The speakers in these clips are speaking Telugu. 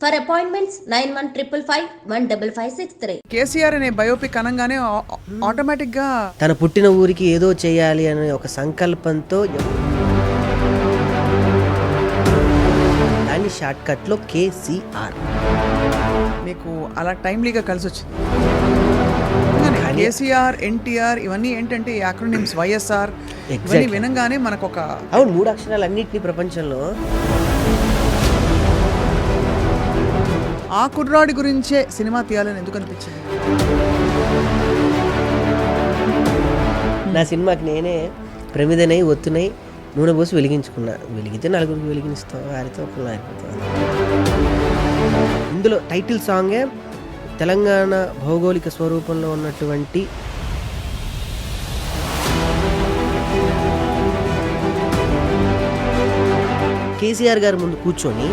For appointments, 9155515563. కేసీఆర్ అనే బయోపిక్ అనగానే ఆటోమేటిక్ గా తన పుట్టిన ఊరికి ఏదో చేయాలి అనే ఒక సంకల్పంతో దాన్ని షార్ట్ కట్ లో కేసీఆర్ మీకు అలా టైమ్లీగా కలిసి వచ్చింది. కేసీఆర్, ఎన్టీఆర్ ఇవన్నీ ఏంటంటే యాక్రోనిమ్స్, వైఎస్ఆర్ ఇవన్నీ వినంగానే మనకు ఒక అవును 3 అక్షరాలు అన్నిటినీ ప్రపంచంలో ఆ కుర్రాడి గురించే సినిమా తీయాలని ఎందుకు అనిపించింది? నా సినిమాకి నేనే ప్రమిదనై ఒత్తునై నూనె పోసి వెలిగించుకున్నా. వెలిగితే నలుగురికి వెలిగిస్తాం, వారితో ఒకళ్ళు ఆరిపోతాం. ఇందులో టైటిల్ సాంగే తెలంగాణ భౌగోళిక స్వరూపంలో ఉన్నటువంటి కేసీఆర్ గారి ముందు కూర్చొని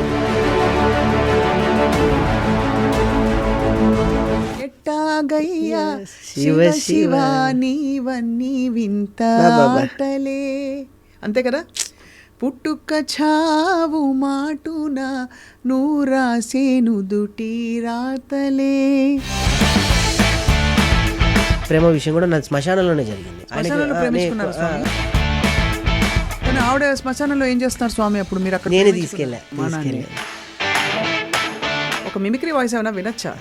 ఎట్టాగయ్యా శివ శివ నీవన్నీ వింతలే అంతే కదా. పుట్టుక చావు మాటున నూరాసేను దుటి రాతలే. ప్రేమ విషయం కూడా నా శ్మశానంలోనే జరిగింది. శ్మశానంలో ప్రేమించుకున్నారు స్వామి. కానీ ఆవిడ శ్మశానంలో ఏం చేస్తున్నారు స్వామి? అప్పుడు మీరు అక్కడ నేనే తీసుకెళ్ళా. ఒక మిమిక్రీ వాయిస్ ఏమైనా వినొచ్చా?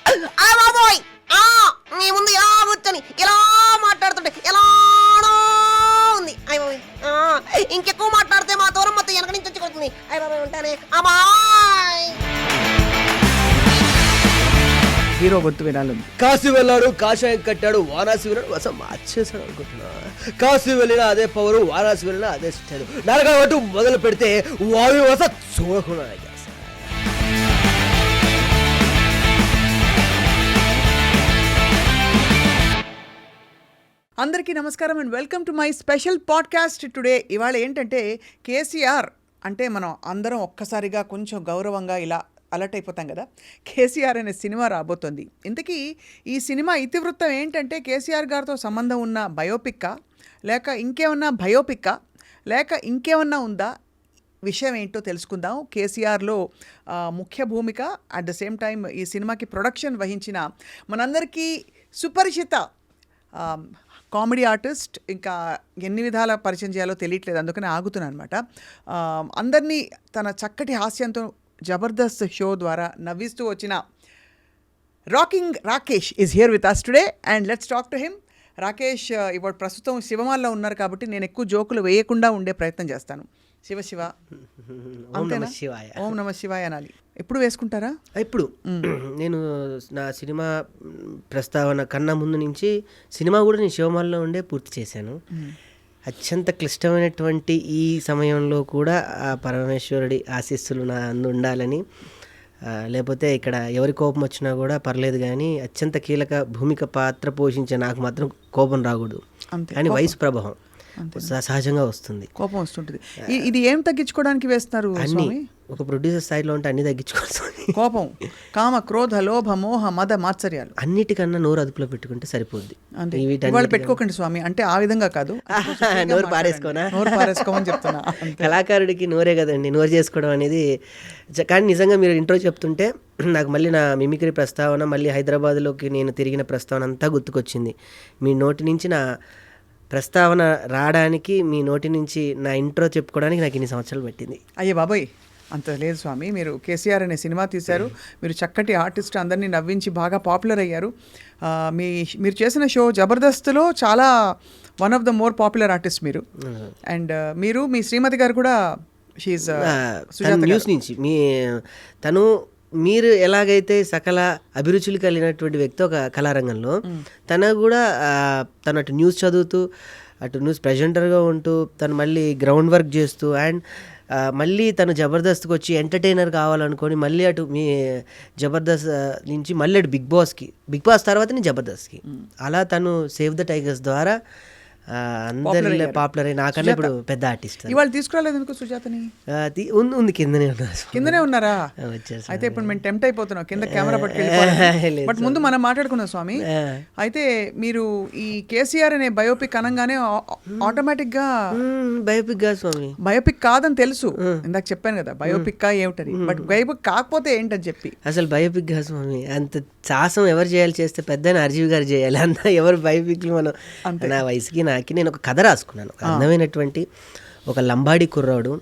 నీ ముందు ఇలా కూర్చొని ఇలా మాట్లాడుతుంటే ఎలా ఉంది. ఇంకెక్కువ మాట్లాడితే మా దూరం మొత్తం వెనక నుంచి వచ్చి కొడుతుంది. అయ్య బాబాయ్ ఉంటానే అమ్మాయ్. హీరో గొంతు వినాలి. కాశీ వెళ్ళాడు, కాషాయం కట్టాడు, వారాసి వెళ్ళాడు, అసలు మార్చేశాడు అనుకుంటున్నా. కాశీ వెళ్ళినా అదే పవరు, వారాసి వెళ్ళినా అదే స్టైల్. నరకబట్టు మొదలు పెడితే వాయు వస చూడకుండా. అందరికీ నమస్కారం and welcome to my special podcast today. ఇవాళ ఏంటంటే కేసీఆర్ అంటే మనం అందరం ఒక్కసారిగా కొంచెం గౌరవంగా ఇలా అలర్ట్ అయిపోతాం కదా. కేసీఆర్ అనే సినిమా రాబోతోంది. ఇంతకీ ఈ సినిమా ఇతివృత్తం ఏంటంటే కేసీఆర్ గారితో సంబంధం ఉన్న బయోపిక్కా, లేక ఇంకేమన్నా బయోపిక్కా, లేక ఇంకేమన్నా ఉందా? విషయం ఏంటో తెలుసుకుందాం. కేసీఆర్లో ముఖ్య భూమిక, అట్ ద సేమ్ టైం ఈ సినిమాకి ప్రొడక్షన్ వహించిన మనందరికీ సుపరిచిత కామెడీ ఆర్టిస్ట్, ఇంకా ఎన్ని విధాల పరిచయం చేయాలో తెలియట్లేదు, అందుకని ఆగుతున్నాను అనమాట. అందరినీ తన చక్కటి హాస్యంతో జబర్దస్త్ షో ద్వారా నవ్విస్తూ వచ్చిన rocking Rakesh is here with us today and let's talk to him. Rakesh ఇప్పుడు ప్రస్తుతం శివమాల్లో ఉన్నారు కాబట్టి నేను ఎక్కువ జోకులు వేయకుండా ఉండే ప్రయత్నం చేస్తాను. శివ శివ అంతేనా? ఓం నమ శివాయ అనాలి. ఎప్పుడు వేసుకుంటారా? ఇప్పుడు నేను నా సినిమా ప్రస్తావన కన్నా ముందు నుంచి సినిమా కూడా నేను శివమాల్లో ఉండే పూర్తి చేశాను. అత్యంత క్లిష్టమైనటువంటి ఈ సమయంలో కూడా ఆ పరమేశ్వరుడి ఆశీస్సులు నా అందు ఉండాలని, లేకపోతే ఇక్కడ ఎవరి కోపం వచ్చినా కూడా పర్లేదు కానీ అత్యంత కీలక భూమిక పాత్ర పోషించే నాకు మాత్రం కోపం రాకూడదు. కానీ వయసు ప్రభావం సహజంగా వస్తుంది, కోపం వస్తుంటుంది. ఇది ఏం తగ్గించుకోవడానికి వేస్తున్నారు? అన్ని ఒక ప్రొడ్యూసర్ స్థాయిలో ఉంటే అన్ని తగ్గించుకోవాలి. కోపం, కామ, క్రోధ, లోభ, మోహ, మద, మాత్సర్యాలు అన్నిటికన్నా నోరు అదుపులో పెట్టుకుంటే సరిపోద్ది. వాళ్ళు పెట్టుకోకండి స్వామి, అంటే ఆ విధంగా కాదు, నోరు పారేసుకోమని చెప్తున్నా. కళాకారుడికి నోరే కదండి నోరు చేసుకోవడం అనేది. కానీ నిజంగా మీరు ఇంట్రో చెప్తుంటే నాకు మళ్ళీ నా మిమిక్రీ ప్రస్తావన, మళ్ళీ హైదరాబాద్లోకి నేను తిరిగిన ప్రస్తావన అంతా గుర్తుకొచ్చింది. మీ నోటి నుంచి నా ప్రస్తావన రావడానికి, మీ నోటి నుంచి నా ఇంట్రో చెప్పుకోవడానికి నాకు ఇన్ని సంవత్సరాలు పట్టింది. అయ్యే బాబాయ్, అంత లేదు స్వామి. మీరు కేసీఆర్ అనే సినిమా తీశారు, మీరు చక్కటి ఆర్టిస్ట్, అందరినీ నవ్వించి బాగా పాపులర్ అయ్యారు. మీరు చేసిన షో జబర్దస్త్లో చాలా one of the more popular artist మీరు. అండ్ మీరు మీ శ్రీమతి గారు కూడా న్యూస్ నుంచి మీరు ఎలాగైతే సకల అభిరుచులు కలిగినటువంటి వ్యక్తి ఒక కళారంగంలో, తన కూడా తను అటు న్యూస్ చదువుతూ, అటు న్యూస్ ప్రెజెంటర్గా ఉంటూ, తను మళ్ళీ గ్రౌండ్ వర్క్ చేస్తూ, అండ్ మళ్ళీ తను జబర్దస్త్కి వచ్చి ఎంటర్టైనర్ కావాలనుకొని మళ్ళీ అటు మీ జబర్దస్త్ నుంచి మళ్ళీ అటు బిగ్ బాస్ తర్వాత నేను జబర్దస్త్కి, అలా తను సేవ్ ద టైగర్స్ ద్వారా అందరిలో పాపులర్ అయ్యి నాకన్నా ఇప్పుడు పెద్ద ఆర్టిస్ట్. ఇవాళ తీసుకురాలేదు ఎందుకు సుజాతని? ఉంది కిందనే ఉన్నారు. కిందనే ఉన్నారా? వచ్చారు. అయితే ఇప్పుడు మేము టెంప్ట్ అయిపోతున్నాం కింద కెమెరా పట్టుకెళ్ళి. బట్ ముందు మనం మాట్లాడుకున్నాం స్వామి. అయితే మీరు ఈ కేసీఆర్ అనే బయోపిక్ అనగానే ఆటోమేటిక్ గా బయోపిక్ కాదు స్వామి, బయోపిక్ కాదని తెలుసు, ఇందాక చెప్పాను కదా బయోపిక్ కా ఏమిటది, బట్ బయోపిక్ కాకపోతే ఏంటని చెప్పి. అసలు బయోపిక్ కాదు స్వామి, అంత సాహసం ఎవరు చేయాలి, చేస్తే పెద్ద ఆర్జీవి గారు చేయాలి, అంత ఎవరు బయోపిక్లు మనం. నా వయసుకి నాకి నేను ఒక కథ రాసుకున్నాను, అందమైనటువంటి ఒక లంబాడి కుర్రాడు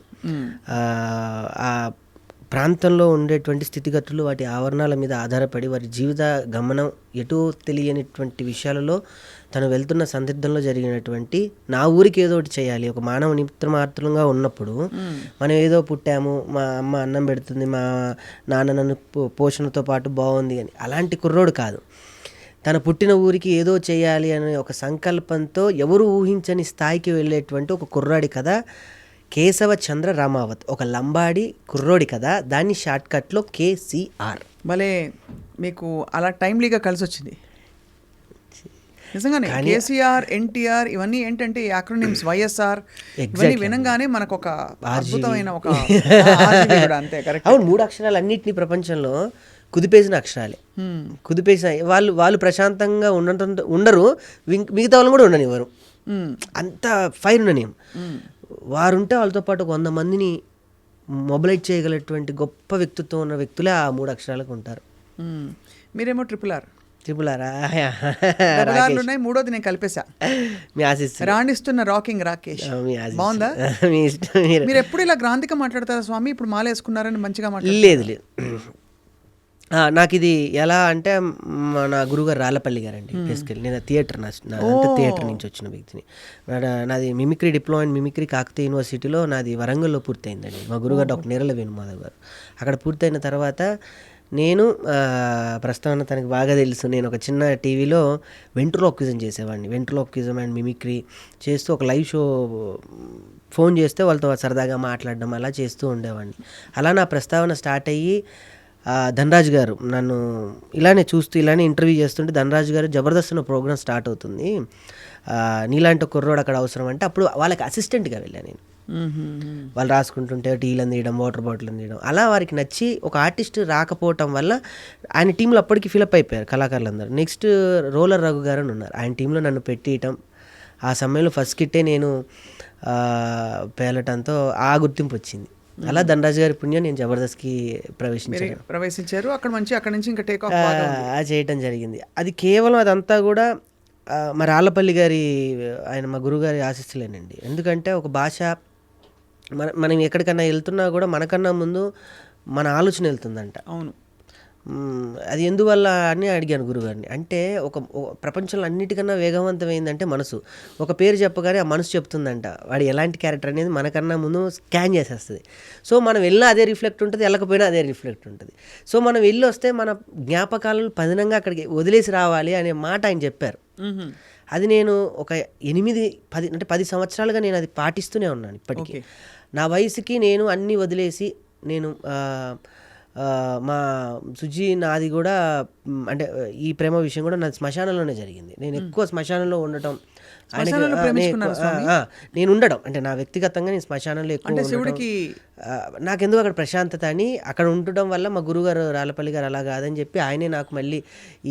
ఆ ప్రాంతంలో ఉండేటువంటి స్థితిగతులు, వాటి ఆవరణాల మీద ఆధారపడి వారి జీవిత గమనం ఎటూ తెలియనిటువంటి విషయాలలో తను వెళ్తున్న సందిగ్ధంలో జరిగినటువంటి, నా ఊరికి ఏదో ఒకటి చేయాలి, ఒక మానవ నిమిత్రమాత్రంగా ఉన్నప్పుడు మనం ఏదో పుట్టాము, మా అమ్మ అన్నం పెడుతుంది, మా నాన్న నన్ను పోషణతో పాటు బాగుంది అని, అలాంటి కుర్రోడు కాదు. తన పుట్టిన ఊరికి ఏదో చేయాలి అనే ఒక సంకల్పంతో ఎవరు ఊహించని స్థాయికి వెళ్ళేటువంటి ఒక కుర్రాడి కథ కేశవ చంద్ర రామావత్, ఒక లంబాడి కుర్రోడి కథ. దాన్ని షార్ట్కట్లో కేసీఆర్. భలే మీకు అలా టైమ్లీగా కలిసి వచ్చింది నిజంగానే. కేసీఆర్, ఎన్టీఆర్ ఇవన్నీ ఏంటంటే యాక్రోనిమ్స్, వైఎస్ఆర్ ఇవన్నీ వినంగానే మనకు ఒక అద్భుతమైన ఒక అంతే కరెక్ట్. అవును, 3 అక్షరాలు అన్నింటినీ ప్రపంచంలో కుదిపేసిన అక్షరాలే. కుదిపేసిన వాళ్ళు ప్రశాంతంగా ఉండరు, మిగతా వాళ్ళు కూడా ఉండనివ్వరు, అంత ఫైర్ ఉండని. వారుంటే వాళ్ళతో పాటు 100 మందిని మొబిలైజ్ చేయగలటువంటి గొప్ప వ్యక్తిత్వం ఉన్న వ్యక్తులే ఆ 3 అక్షరాలకు ఉంటారు. మీరేమో ట్రిపుల్ ఆర్ ఉన్నాయి, మూడోది నేను కలిపేశా. మీ ఆశీస్ రాణిస్తున్న రాకింగ్ రాకేష్. బాగుందా? మీ ఇష్టం. మీరు ఎప్పుడు ఇలా గ్రాంధిక మాట్లాడతారా స్వామి? ఇప్పుడు మాల వేసుకున్నారని మంచిగా లేదు. నాకు ఇది ఎలా అంటే, మన గురుగారు రాళ్ళపల్లి గారండి బేసికల్. నేను థియేటర్ థియేటర్ నుంచి వచ్చిన వ్యక్తిని. నాది mimicry diploma and mimicry Kakatiya యూనివర్సిటీలో నాది వరంగల్లో పూర్తయిందండి. మా గురుగారు డాక్టర్ నేరల వేణుమాధవ్ గారు. అక్కడ పూర్తయిన తర్వాత నేను ప్రస్తుతం తనకి బాగా తెలుసు, నేను ఒక చిన్న టీవీలో వెంట్రులోక్విజం చేసేవాడిని. వెంట్రులోక్విజం అండ్ మిమిక్రీ చేస్తూ ఒక లైవ్ షో ఫోన్ చేస్తే వాళ్ళతో సరదాగా మాట్లాడడం అలా చేస్తూ ఉండేవాడిని. అలా నా ప్రస్తావన స్టార్ట్ అయ్యి ధనరాజు గారు నన్ను ఇలానే చూస్తూ ఇలానే ఇంటర్వ్యూ చేస్తుంటే, ధనరాజు గారు జబర్దస్త్ అనే ప్రోగ్రామ్ స్టార్ట్ అవుతుంది, నీలాంటి కుర్రోడు అక్కడ అవసరం అంటే, అప్పుడు వాళ్ళకి అసిస్టెంట్గా వెళ్ళాను నేను. వాళ్ళు రాసుకుంటుంటే టీలు అందియడం, వాటర్ బాటిల్ అందియడం, అలా వారికి నచ్చి ఒక ఆర్టిస్ట్ రాకపోవటం వల్ల ఆయన టీంలో అప్పటికి ఫిలప్ అయిపోయారు కళాకారులందరూ. నెక్స్ట్ రోలర్ రఘు గారు అని ఉన్నారు, ఆయన టీంలో నన్ను పెట్టియటం, ఆ సమయంలో ఫస్ట్ కిట్టే నేను పేలటంతో ఆ గుర్తింపు వచ్చింది. అలా ధనరాజు గారి పుణ్యం నేను జబర్దస్త్కి ప్రవేశించారు. అక్కడ నుంచి ఇంకా టేక్ ఆఫ్ చేయటం జరిగింది. అది కేవలం అదంతా కూడా మా రాళ్ళపల్లి గారి, ఆయన మా గురుగారి ఆశీస్సులేనండి. ఎందుకంటే ఒక భాష మనం ఎక్కడికన్నా వెళ్తున్నా కూడా మనకన్నా ముందు మన ఆలోచన వెళ్తుందంట. అవును, అది ఎందువల్ల అని అడిగాను గురుగారిని. అంటే ఒక ప్రపంచంలో అన్నిటికన్నా వేగవంతమైందంటే మనసు. ఒక పేరు చెప్పగానే ఆ మనసు చెప్తుందంట వాడు ఎలాంటి క్యారెక్టర్ అనేది మనకన్నా ముందు స్కాన్ చేసేస్తుంది. సో మనం వెళ్ళినా అదే రిఫ్లెక్ట్ ఉంటుంది, వెళ్ళకపోయినా అదే రిఫ్లెక్ట్ ఉంటుంది. సో మనం వెళ్ళి వస్తే మన జ్ఞాపకాలను పదినంగా అక్కడికి వదిలేసి రావాలి అనే మాట ఆయన చెప్పారు. అది నేను ఒక 10 సంవత్సరాలుగా నేను అది పాటిస్తూనే ఉన్నాను ఇప్పటికీ. నా వయసుకి నేను అన్నీ వదిలేసి, నేను మా సుజీ నాది కూడా అంటే ఈ ప్రేమ విషయం కూడా నాది శ్మశానంలోనే జరిగింది. నేను ఎక్కువ శ్మశానంలో ఉండటం, నేను ఉండడం అంటే నా వ్యక్తిగతంగా నేను శ్మశానంలో ఎక్కువ నాకెందుకు అక్కడ ప్రశాంతత అని అక్కడ ఉండటం వల్ల మా గురుగారు రాళ్ళపల్లి గారు అలా కాదని చెప్పి ఆయనే నాకు మళ్ళీ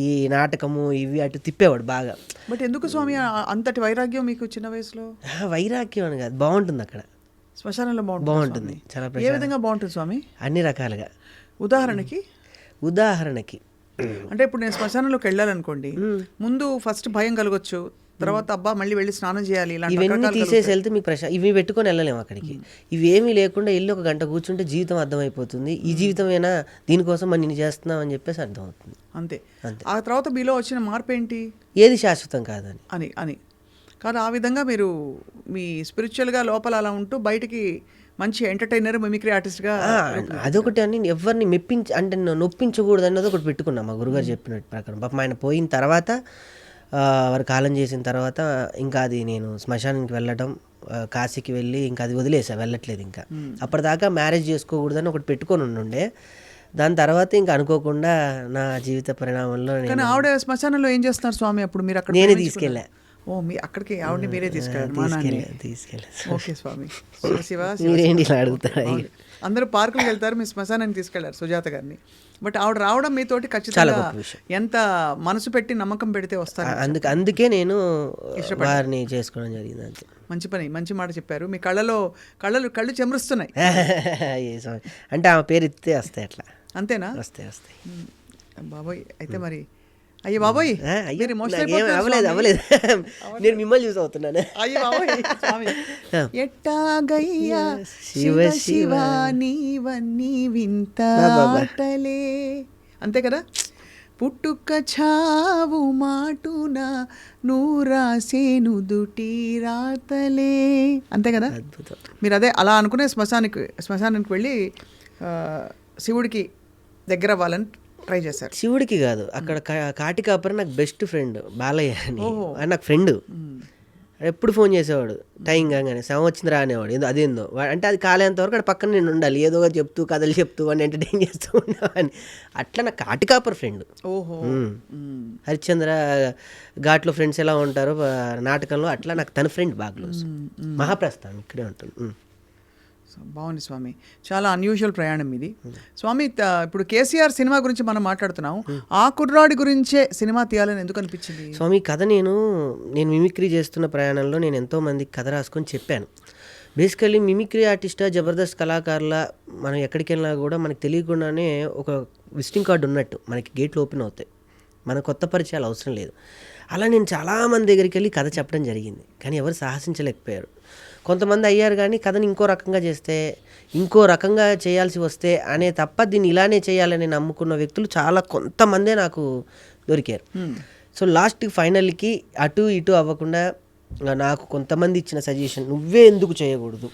ఈ నాటకము ఇవి అటు తిప్పేవాడు బాగా. బట్ ఎందుకు స్వామి అంతటి వైరాగ్యం మీకు చిన్న వయసులో? వైరాగ్యం అని కాదు, బాగుంటుంది అక్కడ శ్మశానంలో. బాగుంటుంది చాలా. ఏ విధంగా బాగుంటుంది స్వామి? అన్ని రకాలుగా. ఉదాహరణకి అంటే ఇప్పుడు నేను శ్మశానంలోకి వెళ్ళాలనుకోండి, ముందు ఫస్ట్ భయం కలగొచ్చు, తర్వాత అబ్బా మళ్ళీ వెళ్ళి స్నానం చేయాలి, ఇవన్నీ తీసేసి వెళ్తే మీకు ఇవి పెట్టుకొని వెళ్ళలేము అక్కడికి. ఇవేమీ లేకుండా వెళ్ళి 1 గంట కూర్చుంటే జీవితం అర్థమైపోతుంది. ఈ జీవితమేనా, దీనికోసం మనం నిన్ను చేస్తున్నాం అని చెప్పేసి అర్థమవుతుంది. అంతే. ఆ తర్వాత మీలో వచ్చిన మార్పు ఏంటి? ఏది శాశ్వతం కాదని అని కాదు. ఆ విధంగా మీరు మీ స్పిరిచువల్గా లోపల అలా ఉంటూ బయటికి మంచి ఎంటర్టైనర్, మిమిక్రీ ఆర్టిస్ట్గా. అదొకటి అని ఎవరిని అంటే నొప్పించకూడదు అన్నది ఒకటి పెట్టుకున్నాం మా గురుగారు చెప్పినట్టు ప్రకారం. పాపం ఆయన పోయిన తర్వాత, వారు కాలం చేసిన తర్వాత ఇంకా అది నేను శ్మశానానికి వెళ్ళటం, కాశీకి వెళ్ళి ఇంకా అది వదిలేసా, వెళ్ళట్లేదు ఇంకా. అప్పటిదాకా మ్యారేజ్ చేసుకోకూడదని ఒకటి పెట్టుకొని ఉండే. దాని తర్వాత ఇంకా అనుకోకుండా నా జీవిత పరిణామంలో ఆవిడ శ్మశానంలో ఏం చేస్తున్నారు స్వామి అప్పుడు? మీరు అక్కడ నేనే తీసుకెళ్ళా. ఓ మీ అక్కడికి ఆవిడని మీరే తీసుకెళ్ళారు మా నాన్న. తీసుకెళ్ళాను. ఓకే స్వామి. శివ శివ శివ మీరేంటి శివ. ఇలా అడుగుతారా? అవును. అందరూ పార్కులకు వెళ్తారు, మీ శ్మశానానికి తీసుకెళ్లారు సుజాత గారిని. బట్ ఆవిడ రావడం మీతోటి చాలా ఖచ్చితంగా గొప్ప విషయం. ఎంత మనసు పెట్టి నమ్మకం పెడితే వస్తారు. అందుకే నేను వారిని చేసుకోవడం జరిగింది అంతే. మంచి పని, మంచి మాట చెప్పారు. మీ కళ్ళు చెమరుస్తున్నాయి. ఏ స్వామి. అంటే ఆమె పేరు ఎత్తితే వస్తాయి అట్లా. అంతేనా? వస్తాయి. బాబోయ్, అయితే మరి అయ్యో బాబోయ్ అయ్యో మీరు emotional నాకేం అయిపోతున్నారు అవ్వలేదు స్వామి. నేను మిమ్మల్ని చూసి అవుతున్నాను. అయ్యో బాబోయ్ స్వామి. ఎట్టాగయ్యా శివ శివ శివ శివ నీవన్నీ వింత ఆటలే. అంతే కదా. పుట్టుక చావు మాటున నూరాసేను దుటి రాతలే. అంతే కదా. అద్భుతం. మీరు అదే అలా అనుకునే శ్మశానానికి వెళ్ళి శివుడికి దగ్గర అవ్వాలని ట్రై చేశారు. శివుడికి కాదు, అక్కడ కాటి కాపరి నాకు బెస్ట్ ఫ్రెండ్ బాలయ్య అని. ఆయన నాకు ఫ్రెండ్. ఎప్పుడు ఫోన్ చేసేవాడు టైం కాగానే, శవం వచ్చింది రానేవాడు. ఏదో అదేందో అంటే అది కాలేంత వరకు అక్కడ పక్కన నేను ఉండాలి, ఏదో చెప్తూ కథలు చెప్తూ అని ఎంటర్టైన్ చేస్తూ ఉండేవాడిని. అట్లా నాకు కాటి కాపర్ ఫ్రెండ్. ఓహో. హరిశ్చంద్ర ఘాట్లో ఫ్రెండ్స్ ఎలా ఉంటారో నాటకంలో అట్లా నాకు తన ఫ్రెండ్ బాగా క్లోజ్. మహాప్రస్థానం ఇక్కడే ఉంటుంది. బాగుంది స్వామి. చాలా అన్యూజువల్ ప్రయాణం ఇది స్వామి. ఇప్పుడు కేసీఆర్ సినిమా గురించి మనం మాట్లాడుతున్నాం. ఆ కుర్రాడి గురించే సినిమా తీయాలని ఎందుకు అనిపించింది స్వామి? కథ నేను మిమిక్రీ చేస్తున్న ప్రయాణంలో నేను ఎంతోమందికి కథ రాసుకొని చెప్పాను. బేసికల్లీ మిమిక్రీ ఆర్టిస్టా, జబర్దస్త్ కళాకారుల మనం ఎక్కడికి వెళ్ళినా కూడా మనకు తెలియకుండానే ఒక విజిటింగ్ కార్డు ఉన్నట్టు మనకి గేట్లు ఓపెన్ అవుతాయి. మన కొత్త పరిచయాలు అవసరం లేదు. అలా నేను చాలామంది దగ్గరికి వెళ్ళి కథ చెప్పడం జరిగింది, కానీ ఎవరు సాహసించలేకపోయారు. కొంతమంది అయ్యారు, కానీ కథని ఇంకో రకంగా చేస్తే, ఇంకో రకంగా చేయాల్సి వస్తే అనే తప్ప దీన్ని ఇలానే చేయాలని నమ్ముకున్న వ్యక్తులు చాలా కొంతమందే నాకు దొరికారు. సో లాస్ట్ ఫైనల్కి అటు ఇటు అవ్వకుండా నాకు కొంతమంది ఇచ్చిన సజెషన్, నువ్వే ఎందుకు చేయకూడదు,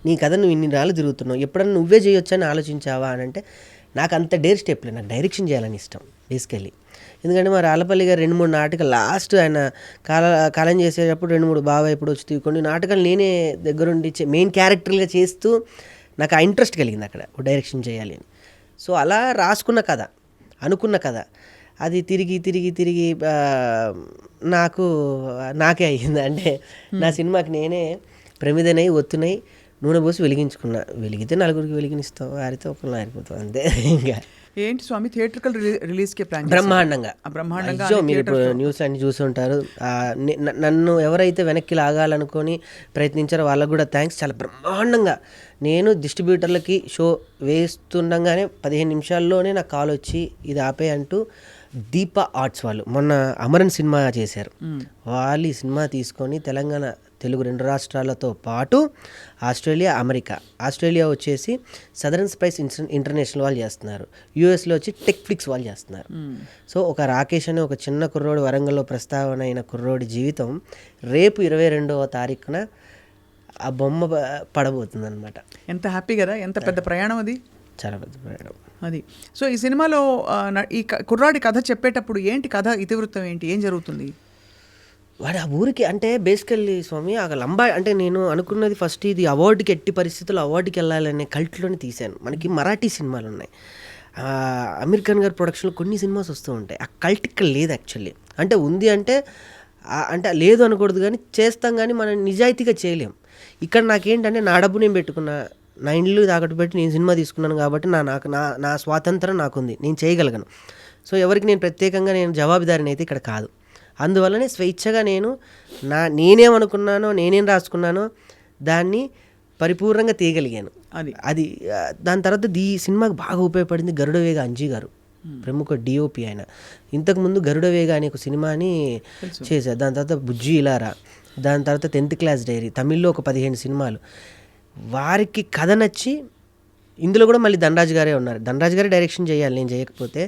నీ కథ నువ్వు ఇన్ని రాళ్ళు తిరుగుతున్నావు, ఎప్పుడన్నా నువ్వే చేయొచ్చని ఆలోచించావా అని అంటే, నాకు అంత డేర్ స్టెప్ లేదు. నాకు డైరెక్షన్ చేయాలని ఇష్టం బేసికలీ. ఎందుకంటే మా రాళ్ళపల్లి గారు 2-3 నాటకాలు లాస్ట్ ఆయన కాలం చేసేటప్పుడు 2-3 బాగా ఇప్పుడు వచ్చి కొన్ని నాటకాలు నేనే దగ్గరుండి మెయిన్ క్యారెక్టర్గా చేస్తూ నాకు ఆ ఇంట్రెస్ట్ కలిగింది అక్కడ డైరెక్షన్ చేయాలి అని. సో అలా రాసుకున్న కథ, అనుకున్న కథ, అది తిరిగి నాకే అయ్యింది. అంటే నా సినిమాకి నేనే ప్రమిదనై ఒత్తునై నూనె పోసి వెలిగించుకున్నా. వెలిగితే నలుగురికి వెలిగినిస్తాం, ఆరితే ఒకళ్ళు ఆరిపోతాం అంతే. ఇంకా ఏంటి స్వామి థియేట్రికల్ రిలీజ్కి ప్లాన్ బ్రహ్మాండంగా. బ్రహ్మాండంగా మీరు ఇప్పుడు న్యూస్ అన్ని చూసి ఉంటారు. నన్ను ఎవరైతే వెనక్కి లాగాలనుకొని ప్రయత్నించారో వాళ్ళకు కూడా థ్యాంక్స్. చాలా బ్రహ్మాండంగా నేను డిస్ట్రిబ్యూటర్లకి షో వేస్తుండగానే 15 నిమిషాల్లోనే నాకు కాల్ వచ్చి ఇది ఆపే అంటూ దీప ఆర్ట్స్ వాళ్ళు మొన్న అమరన్ సినిమా చేశారు. వాళ్ళు ఈ సినిమా తీసుకొని తెలంగాణ, తెలుగు 2 రాష్ట్రాలతో పాటు ఆస్ట్రేలియా, అమెరికా, ఆస్ట్రేలియా వచ్చేసి సదరన్ స్పైస్ ఇంటర్నేషనల్ వాళ్ళు చేస్తున్నారు, యూఎస్లో వచ్చి టెక్ఫ్లిక్స్ వాళ్ళు చేస్తున్నారు. సో ఒక రాకేష్ అనే ఒక చిన్న కుర్రోడు, వరంగల్లో ప్రస్తావన అయిన కుర్రోడి జీవితం రేపు 22వ తారీఖున ఆ బొమ్మ పడబోతుంది అనమాట. ఎంత హ్యాపీ కదా, ఎంత పెద్ద ప్రయాణం అది, చాలా పెద్ద ప్రయాణం అది. సో ఈ సినిమాలో ఈ కుర్రాడి కథ చెప్పేటప్పుడు ఏంటి కథ ఇతివృత్తం ఏంటి, ఏం జరుగుతుంది? వాడు ఆ ఊరికి అంటే బేసికల్లీ స్వామి ఆ లంబా అంటే నేను అనుకున్నది ఫస్ట్ ఇది అవార్డుకి ఎట్టి పరిస్థితుల్లో అవార్డుకి వెళ్ళాలనే కల్ట్లోనే తీశాను. మనకి మరాఠీ సినిమాలు ఉన్నాయి, అమీర్ ఖాన్ గారి ప్రొడక్షన్లో కొన్ని సినిమాస్ వస్తూ ఉంటాయి. ఆ కల్ట్ ఇక్కడ లేదు యాక్చువల్లీ. అంటే ఉంది అంటే లేదు అనకూడదు, కానీ చేస్తాం, కానీ మనం నిజాయితీగా చేయలేం. ఇక్కడ నాకేంటంటే నా డబ్బు నేను పెట్టుకున్నా, నా ఇండ్లు తాకట్టు పెట్టి నేను సినిమా తీసుకున్నాను కాబట్టి నా స్వాతంత్రం నాకుంది, నేను చేయగలను. సో ఎవరికి నేను ప్రత్యేకంగా నేను జవాబుదారిని అయితే ఇక్కడ కాదు. అందువల్లనే స్వేచ్ఛగా నేనేమనుకున్నానో, నేనేం రాసుకున్నానో దాన్ని పరిపూర్ణంగా తీయగలిగాను. అది దాని తర్వాత ఈ సినిమాకి బాగా ఉపయోగపడింది గరుడవేగ అంజీ గారు, ప్రముఖ డిఓపి ఆయన. ఇంతకుముందు గరుడవేగ అనే ఒక సినిమాని చేశారు. దాని తర్వాత బుజ్జి ఇలారా, దాని తర్వాత 10th క్లాస్ డైరీ, తమిళ్లో ఒక 15 సినిమాలు. వారికి కథ నచ్చి ఇందులో కూడా మళ్ళీ ధనరాజ్ గారే ఉన్నారు. ధనరాజ్ గారే డైరెక్షన్ చేయాలి, నేను చేయకపోతే.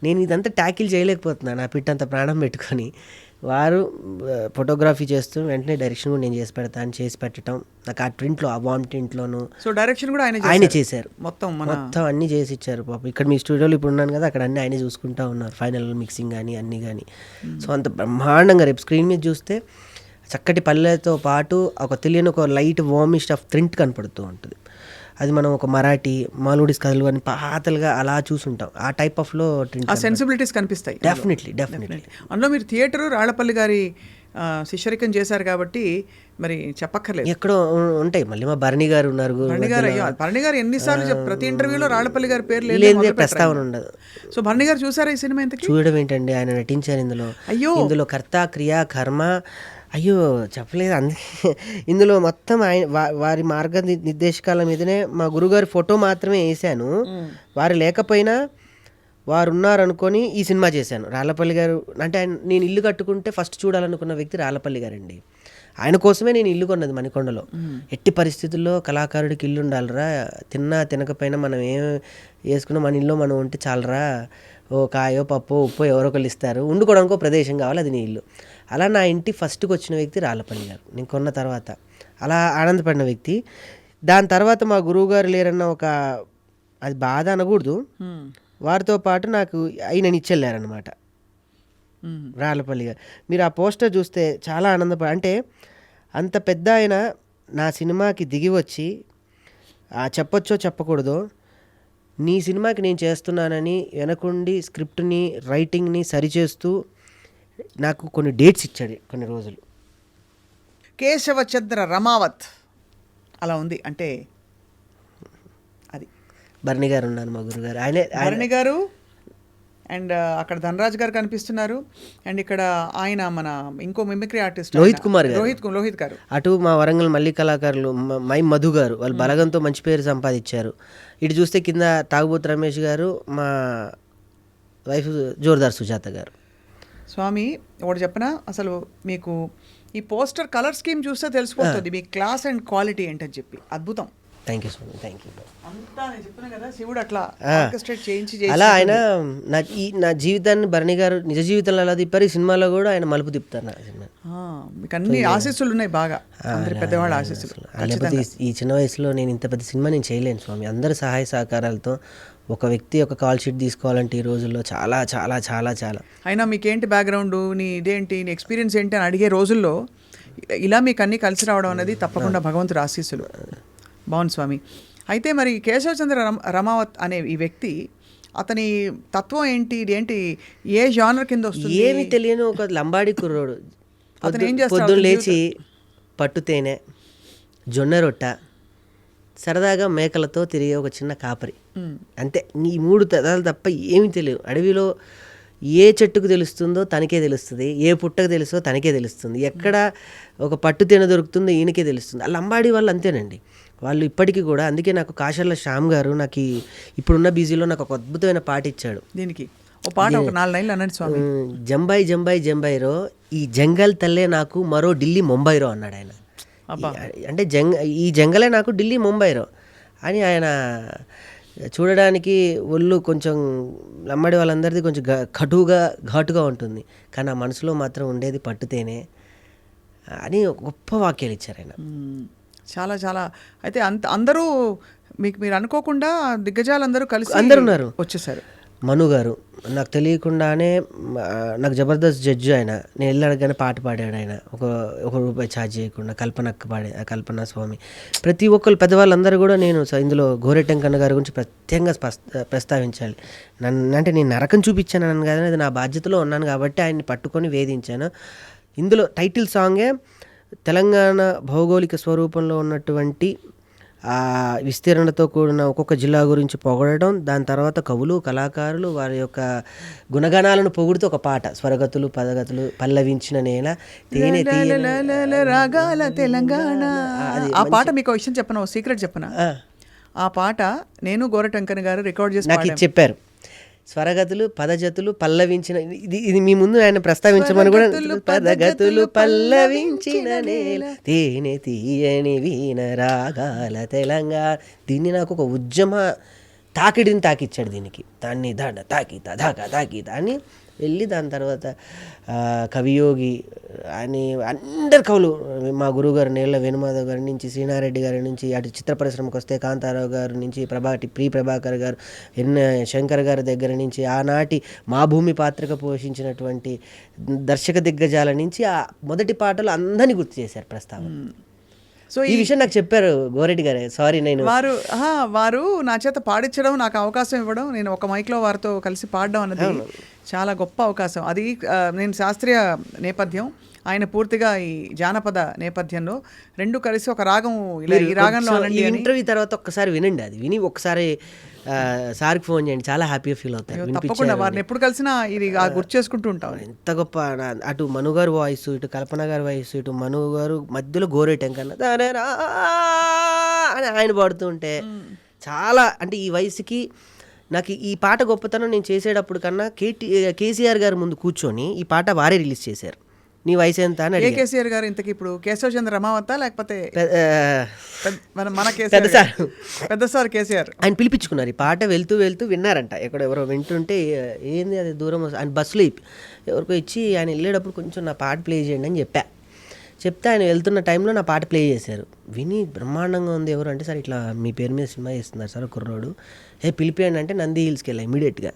నేను ఇదంతా ట్యాకిల్ చేయలేకపోతున్నాను నా పిట్టంత ప్రాణం పెట్టుకొని. వారు ఫోటోగ్రఫీ చేస్తూ వెంటనే డైరెక్షన్ కూడా నేను చేసి పెట్టడం. నాకు ఆ ట్రింట్లో, ఆ వామ్ ట్రింట్లోను సో డైరెక్షన్ కూడా ఆయన చేశారు. మొత్తం అన్నీ చేసి ఇచ్చారు పాపం. ఇక్కడ మీ స్టూడియోలో ఇప్పుడు ఉన్నాను కదా, అక్కడ అన్నీ ఆయనే చూసుకుంటూ ఉన్నారు, ఫైనల్ మిక్సింగ్ కానీ అన్నీ కానీ. సో అంత బ్రహ్మాండంగా రేపు స్క్రీన్ మీద చూస్తే చక్కటి పల్లెతో పాటు ఒక తెలియని ఒక లైట్ వామిష్ ఆఫ్ ప్రింట్ కనపడుతూ ఉంటుంది. అది మనం ఒక మరాఠీ, మాల్గుడీస్ కథలు అని పాతలుగా అలా చూసుంటాం. ఆ టైప్ ఆఫ్లో సెన్సిబిలిటీస్ కనిపిస్తాయి డెఫినెట్లీ. అందులో మీరు థియేటర్ రాళ్లపల్లి గారి శిష్యరికం చేశారు కాబట్టి మరి చెప్పక్కర్లేదు. ఎక్కడో ఉంటాయి. మళ్ళీ మా భరణి గారు ఉన్నారు. భరణి గారు, అయ్యో భరణి గారు ఎన్నిసార్లు ప్రతి ఇంటర్వ్యూలో రాళ్ళపల్లి గారి పేరు లేదే ప్రస్తావన ఉండదు. సో భరణి గారు చూసారా ఈ సినిమా? ఇంతకీ చూడడం ఏంటండి, ఆయన నటించారు ఇందులో. అయ్యో, ఇందులో కర్త క్రియ కర్మ, అయ్యో చెప్పలేదు. అందుకే ఇందులో మొత్తం ఆయన వారి మార్గ నిర్దేశకాల మీదనే మా గురుగారి ఫోటో మాత్రమే వేసాను. వారు లేకపోయినా వారు ఉన్నారనుకొని ఈ సినిమా చేశాను. రాళ్ళపల్లి గారు అంటే నేను ఇల్లు కట్టుకుంటే ఫస్ట్ చూడాలనుకున్న వ్యక్తి రాళ్ళపల్లి గారండి. ఆయన కోసమే నేను ఇల్లు కొన్నది మణికొండలో. ఎట్టి పరిస్థితుల్లో కళాకారుడికి ఇల్లు ఉండాలిరా, తిన్నా తినకపోయినా మనం ఏం వేసుకున్నా మన ఇల్లు మనం ఉంటే చాలరా, ఓ కాయో పప్పు ఉప్పు ఎవరో ఒకళ్ళు ఇస్తారు, వండుకోవడానికి ప్రదేశం కావాలి, అది నీ ఇల్లు. అలా నా ఇంటి ఫస్ట్కి వచ్చిన వ్యక్తి రాళ్ళపల్లి గారు. నేను కొన్న తర్వాత అలా ఆనందపడిన వ్యక్తి. దాని తర్వాత మా గురువు గారు లేరన్న ఒక, అది బాధ అనకూడదు, వారితో పాటు నాకు ఆయనని ఇచ్చెళ్ళారనమాట రాళ్ళపల్లి గారు. మీరు ఆ పోస్టర్ చూస్తే చాలా అంటే అంత పెద్ద ఆయన నా సినిమాకి దిగి వచ్చి చెప్పొచ్చో చెప్పకూడదో, నీ సినిమాకి నేను చేస్తున్నానని వెనకుండి స్క్రిప్ట్ని రైటింగ్ని సరిచేస్తూ నాకు కొన్ని డేట్స్ ఇచ్చాడు, కొన్ని రోజులు. కేశవచంద్ర రమావత్ అలా ఉంది అంటే అది భరణి గారు ఉన్నారు, మా గురుగారు. భరణి గారు అండ్ అక్కడ ధనరాజ్ గారు కనిపిస్తున్నారు. అండ్ ఇక్కడ ఆయన మన ఇంకో మిమిక్రీ ఆర్టిస్ట్ రోహిత్ కుమార్ గారు, రోహిత్ గారు. అటు మా వరంగల్ మల్లి కళాకారులు మై మధు గారు, వాళ్ళు బలగంతో మంచి పేరు సంపాదించారు. ఇటు చూస్తే కింద తాగుబోతు రమేష్ గారు, మా వైఫ్ జోర్దార్ సుజాత గారు. స్వామి ఒకటి చెప్పనా, అసలు మీకు ఈ పోస్టర్ కలర్ స్కీమ్ చూస్తే తెలిసిపోతుంది మీ క్లాస్ అండ్ క్వాలిటీ ఏంటని చెప్పి. అద్భుతం. థ్యాంక్ యూ స్వామి, థ్యాంక్ యూ. అంతా నేను చెప్పిన కదా, శివుడు అట్లా ఆర్కెస్ట్రేట్ చేయించి అలా ఆయన నా జీవితాన్ని భరణి గారు నిజ జీవితంలో అలా తిప్పారు, ఈ సినిమాలో కూడా ఆయన మలుపు తిప్పుతారు నా సినిమా. మీకు అన్ని ఆశీస్సులు ఉన్నాయి బాగా, అందరి పెద్దవాళ్ళ ఆశీస్సులు. లేకపోతే ఈ చిన్న వయసులో నేను ఇంత పెద్ద సినిమా నేను చేయలేను స్వామి. అందరి సహాయ సహకారాలతో ఒక వ్యక్తి ఒక కాల్ షీట్ తీసుకోవాలంటే ఈ రోజుల్లో చాలా చాలా చాలా చాలా. అయినా మీకేంటి బ్యాక్గ్రౌండ్, నీ ఇదేంటి, నీ ఎక్స్పీరియన్స్ ఏంటి అని అడిగే రోజుల్లో ఇలా మీకు అన్నీ కలిసి రావడం అనేది తప్పకుండా భగవంతుడు ఆశీస్సులు. బాగుంది స్వామి. అయితే మరి కేశవచంద్ర రమావత్ అనే ఈ వ్యక్తి, అతని తత్వం ఏంటి, ఇదేంటి, ఏ జానర్ కింద వస్తుంది? ఏమి తెలియని ఒక లంబాడి కుర్రోడు. అతను ఏం చేస్తాడు? పొద్దున్న లేచి పట్టు తేనె, జొన్న రొట్ట, సరదాగా మేకలతో తిరిగే ఒక చిన్న కాపరి, అంతే. ఈ 3 తరాలు తప్ప ఏమీ తెలియదు. అడవిలో ఏ చెట్టుకు తెలుస్తుందో తనకే తెలుస్తుంది, ఏ పుట్టకు తెలుస్తుందో తనకే తెలుస్తుంది, ఎక్కడ ఒక పట్టు తేనె దొరుకుతుందో ఈయనకే తెలుస్తుంది. ఆ లంబాడి వాళ్ళు అంతేనండి. వాళ్ళు ఇప్పటికీ కూడా, అందుకే నాకు కాశర్ల శ్యామ్ గారు నాకు ఇప్పుడున్న బిజీలో నాకు ఒక అద్భుతమైన పాట ఇచ్చాడు. దీనికి ఒక పాట, ఒక 4 లైన్లు అన్నాడు స్వామి. జంబాయి జంబాయి జంబాయిరో, ఈ జంగల్ తల్లే నాకు మరో ఢిల్లీ ముంబైరో అన్నాడు ఆయన. అంటే ఈ జంగలే నాకు ఢిల్లీ ముంబైరో అని. ఆయన చూడడానికి ఒళ్ళు కొంచెం లంబడి వాళ్ళందరిది కొంచెం ఘాటుగా ఉంటుంది, కానీ ఆ మనసులో మాత్రం ఉండేది పట్టుతేనే అని గొప్ప వాక్యాలు ఇచ్చారు ఆయన. చాలా చాలా. అయితే అందరూ మీరు అనుకోకుండా దిగ్గజాలందరూ కలిసి అందరు ఉన్నారు, వచ్చేసారు. మను గారు నాకు తెలియకుండానే, నాకు జబర్దస్త్ జడ్జి ఆయన, నేను వెళ్ళి అడగగానే పాట పాడాడు ఆయన, ఒక రూపాయి ఛార్జ్ చేయకుండా. కల్పన స్వామి, ప్రతి ఒక్కరు పెద్దవాళ్ళందరూ కూడా. నేను ఇందులో గోరెటెంకన్న గారి గురించి ప్రత్యేకంగా ప్రస్తావించాలి. అంటే నేను నరకం చూపించాను అని కాదని, అది నా బాధ్యతలో ఉన్నాను కాబట్టి ఆయన్ని పట్టుకొని వేధించాను. ఇందులో టైటిల్ సాంగే తెలంగాణ భౌగోళిక స్వరూపంలో ఉన్నటువంటి విస్తీర్ణతో కూడిన ఒక్కొక్క జిల్లా గురించి పొగడటం, దాని తర్వాత కవులు కళాకారులు వారి యొక్క గుణగణాలను పొగుడుతూ ఒక పాట, స్వరగతులు పదగతులు పల్లవించిన నేల తేనె రాగాల తెలంగాణ. ఆ పాట మీకు విషయం చెప్పనా, ఓ సీక్రెట్ చెప్పనా? ఆ పాట నేను గోరటంకన్ గారు రికార్డ్ చేసి నాకు ఇది చెప్పారు. స్వరగతులు పదజతులు పల్లవించిన, ఇది మీ ముందు ఆయన ప్రస్తావించమని కూడా. పదగతులు పల్లవించిన నేల తేనె తీయని వీణ రాగాల తెలంగాణ. దీన్ని నాకు ఒక ఉద్యమ తాకిడిని తాకిచ్చాడు దీనికి. దాన్ని తాకి అని వెళ్ళి దాని తర్వాత కవియోగి అని అందరు కవులు, మా గురువుగారు నేళ్ల వేణుమాధవ్ గారి నుంచి, శ్రీనారెడ్డి గారి నుంచి, అటు చిత్ర పరిశ్రమకు వస్తే కాంతారావు గారి నుంచి, ప్రభాకర్ గారు, శంకర్ గారి దగ్గర నుంచి, ఆనాటి మా భూమి పాత్రగా పోషించినటువంటి దర్శక దిగ్గజాల నుంచి ఆ మొదటి పాటలు అందరినీ గుర్తు చేశారు ప్రస్తావన. సో ఈ విషయం నాకు చెప్పారు గోరెడ్డి గారు. సారీ, నేను వారు నా చేత పాడించడం, నాకు అవకాశం ఇవ్వడం, నేను ఒక మైక్లో వారితో కలిసి పాడడం అన్నది చాలా గొప్ప అవకాశం అది. నేను శాస్త్రీయ నేపథ్యం, ఆయన పూర్తిగా ఈ జానపద నేపథ్యంలో రెండు కలిసి ఒక రాగం ఇలా ఈ రాగంలో అనండి అని. ఇంటర్వ్యూ తర్వాత ఒక్కసారి వినండి, అది విని ఒక్కసారి సార్కి ఫోన్ చేయండి, చాలా హ్యాపీగా ఫీల్ అవుతారు. తప్పకుండా వారిని ఎప్పుడు కలిసినా ఇది గుర్తు చేసుకుంటూ ఉంటాం. ఎంత గొప్ప, అటు మను గారు వాయిస్, ఇటు కల్పన గారి వాయిస్, ఇటు మను గారు మధ్యలో గోరేటం కన్నా అని ఆయన పాడుతూ ఉంటే చాలా, అంటే ఈ వయసుకి నాకు ఈ పాట గొప్పతనం నేను చేసేటప్పుడు కన్నా కేసీఆర్ గారు ముందు కూర్చొని ఈ పాట వారే రిలీజ్ చేశారు. నీ వయసు ఎంత అని అడిగారు. కేసీఆర్ గారు ఇంతకి ఇప్పుడు కేశవ చంద్ర రమావత లేకపోతే మన పెద్ద సార్, పెద్ద సార్ కేసీఆర్ ఆయన పిలిపించుకున్నారు. ఈ పాట వెళ్తూ వెళ్తూ విన్నారంట, ఎక్కడ ఎవరో వింటుంటే ఏంది అది దూరం ఆయన బస్సులో ఎవరికో ఇచ్చి ఆయన వెళ్ళేటప్పుడు కొంచెం నా పాట ప్లే చేయండి అని చెప్తే ఆయన వెళ్తున్న టైంలో నా పాట ప్లే చేశారు. విని బ్రహ్మాండంగా ఉంది. ఎవరు అంటే, సార్ ఇట్లా మీ పేరు మీద సినిమా చేస్తున్నారు సార్ కుర్రోడు, పిలిపియండి అంటే నంది హిల్స్కి వెళ్ళా ఇమీడియట్గా.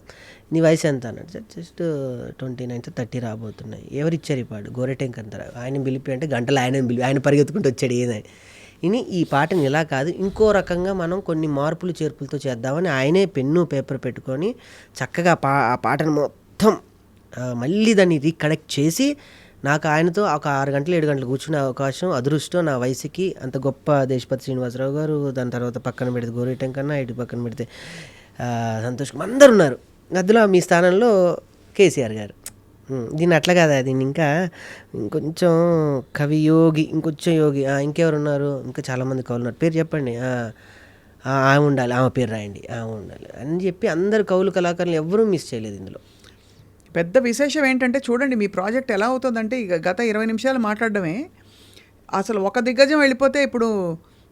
నీ వయసు ఎంత అన్నాడు. సార్ జస్ట్ 29 30 రాబోతున్నాయి. ఎవరు ఇచ్చారు ఈ పాట? గోరెటెంక్ అంటారు. ఆయన పిలిపి అంటే గంటలు ఆయన పరిగెత్తుకుంటూ వచ్చాడు ఏదని. ఇని ఈ పాటని ఇలా కాదు, ఇంకో రకంగా మనం కొన్ని మార్పులు చేర్పులతో చేద్దామని ఆయనే పెన్ను పేపర్ పెట్టుకొని చక్కగా ఆ పాటను మొత్తం మళ్ళీ దాన్ని రీకనెక్ట్ చేసి నాకు ఆయనతో ఒక 6 గంటలు 7 గంటలు కూర్చునే అవకాశం, అదృష్టం నా వయసుకి. అంత గొప్ప దేశపతి శ్రీనివాసరావు గారు, దాని తర్వాత పక్కన పెడితే గోరేటం కన్నా, ఇటు పక్కన పెడితే సంతోష్ కుమార్, అందరు ఉన్నారు. మధ్యలో మీ స్థానంలో కేసీఆర్ గారు. దీన్ని అట్లా కాదా, దీన్ని ఇంకా ఇంకొంచెం కవి యోగి, ఇంకొంచెం యోగి, ఇంకెవరు ఉన్నారు, ఇంకా చాలామంది కవులు ఉన్నారు, పేరు చెప్పండి, ఆమె ఉండాలి, ఆమె పేరు రాయండి, ఆమె ఉండాలి అని చెప్పి అందరు కవులు కళాకారులు ఎవరూ మిస్ చేయలేదు ఇందులో. పెద్ద విశేషం ఏంటంటే చూడండి మీ ప్రాజెక్ట్ ఎలా అవుతుందంటే, ఇక గత 20 నిమిషాలు మాట్లాడడమే అసలు ఒక దిగ్గజం వెళ్ళిపోతే, ఇప్పుడు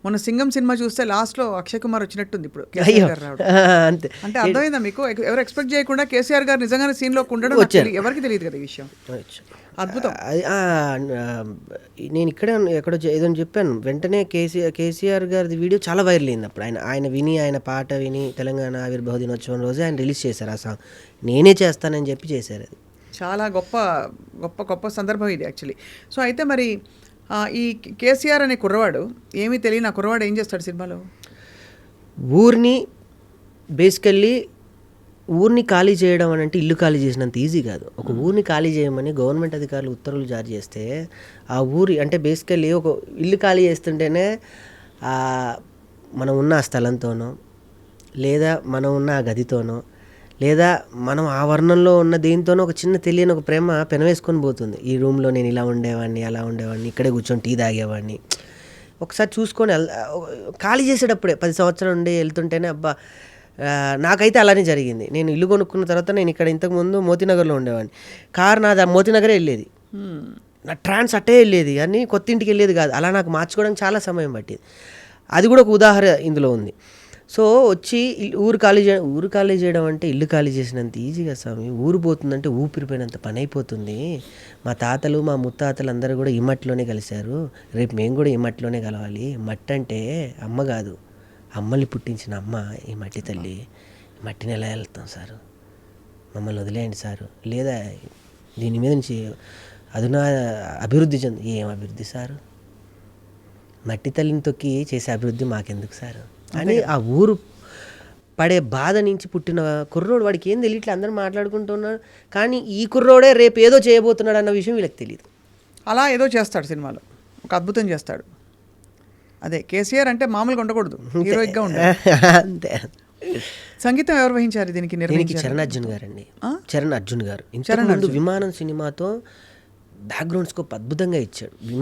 మొన్న సింగం సినిమా చూస్తే లాస్ట్లో అక్షయ్ కుమార్ వచ్చినట్టుంది ఇప్పుడు కేసీఆర్ గారు రావడం. అంతే, అంటే అర్థమైందా మీకు? ఎవరు ఎక్స్పెక్ట్ చేయకుండా కేసీఆర్ గారు నిజంగానే సీన్లోకి ఉండడం ఎవరికి తెలియదు కదా ఈ విషయం. అద్భుతం. నేను ఇక్కడే ఎక్కడో ఏదో చెప్పాను, వెంటనే కేసీఆర్ గారి వీడియో చాలా వైరల్ అయింది. అప్పుడు ఆయన పాట విని తెలంగాణ ఆవిర్భావ దినోత్సవం రోజే ఆయన రిలీజ్ చేశారు ఆ సాంగ్. నేనే చేస్తానని చెప్పి చేశారు. అది చాలా గొప్ప గొప్ప గొప్ప సందర్భం ఇది యాక్చువల్లీ. సో అయితే మరి ఈ కేసీఆర్ అనే కుర్రవాడు, ఏమీ తెలియని ఆ కుర్రవాడు ఏం చేస్తాడు సినిమాలో? ఊరిని బేసికల్లీ ఊరిని ఖాళీ చేయడం అని అంటే ఇల్లు ఖాళీ చేసినంత ఈజీ కాదు. ఒక ఊరిని ఖాళీ చేయమని గవర్నమెంట్ అధికారులు ఉత్తర్వులు జారీ చేస్తే ఆ ఊరి అంటే బేసికల్లీ ఒక ఇల్లు ఖాళీ చేస్తుంటేనే మనం ఉన్న ఆ స్థలంతోనో, లేదా మనం ఉన్న ఆ గదితోనో, లేదా మనం ఆ వర్ణంలో ఉన్న దేనితోనో ఒక చిన్న తెలియని ఒక ప్రేమ పెనవేసుకొని పోతుంది. ఈ రూమ్లో నేను ఇలా ఉండేవాడిని, అలా ఉండేవాడిని, ఇక్కడే కూర్చొని టీ తాగేవాడిని. ఒకసారి చూసుకొని ఖాళీ చేసేటప్పుడే 10 సంవత్సరాలు ఉండి వెళ్తుంటేనే అబ్బా, నాకైతే అలానే జరిగింది. నేను ఇల్లు కొనుక్కున్న తర్వాత నేను ఇక్కడ ఇంతకుముందు మోతీనగర్లో ఉండేవాడిని. కారు నాది మోతీనగరే వెళ్ళేది, నా ట్రాన్స్ అట్టే వెళ్ళేది, కానీ కొత్త ఇంటికి వెళ్ళేది కాదు. అలా నాకు మార్చుకోవడానికి చాలా సమయం పట్టింది. అది కూడా ఒక ఉదాహరణ ఇందులో ఉంది. సో వచ్చి ఊరు ఖాళీ చేయడం అంటే ఇల్లు ఖాళీ చేసినంత ఈజీగా స్వామి. ఊరు పోతుందంటే ఊపిరిపోయినంత పని అయిపోతుంది. మా తాతలు మా ముత్తాతలు అందరూ కూడా ఈ మట్టిలోనే కలిశారు, రేపు మేము కూడా ఈ మట్టిలోనే కలవాలి. మట్టి అంటే అమ్మ కాదు, అమ్మల్ని పుట్టించిన అమ్మ ఈ మట్టి తల్లి. మట్టిని ఎలా వెళ్తాం సారు, మమ్మల్ని వదిలేయండి సారు, లేదా దీని మీద నుంచి అదునా అభివృద్ధి ఏం అభివృద్ధి సారు, మట్టి తల్లిని తొక్కి చేసే అభివృద్ధి మాకెందుకు సారు అని ఆ ఊరు పడే బాధ నుంచి పుట్టిన కుర్రోడు. వాడికి ఏం తెలియట్లే, అందరూ మాట్లాడుకుంటున్నారు, కానీ ఈ కుర్రోడే రేపు ఏదో చేయబోతున్నాడు అన్న విషయం వీళ్ళకి తెలియదు. అలా ఏదో చేస్తాడు సినిమాలో, ఒక అద్భుతం చేస్తాడు. అదే కేసీఆర్ అంటే మామూలుగా ఉండకూడదు, హీరోయిక్గా ఉండాలి. అంతే. సంగీతం ఎవరు వహించారు దీనికి? చరణ్ అర్జున్ గారు అండి. చరణ్ అర్జున్ గారు ఇంతకు ముందు విమానం సినిమాతో బ్యాక్గ్రౌండ్ స్కోప్ అద్భుతంగా ఇచ్చాడు.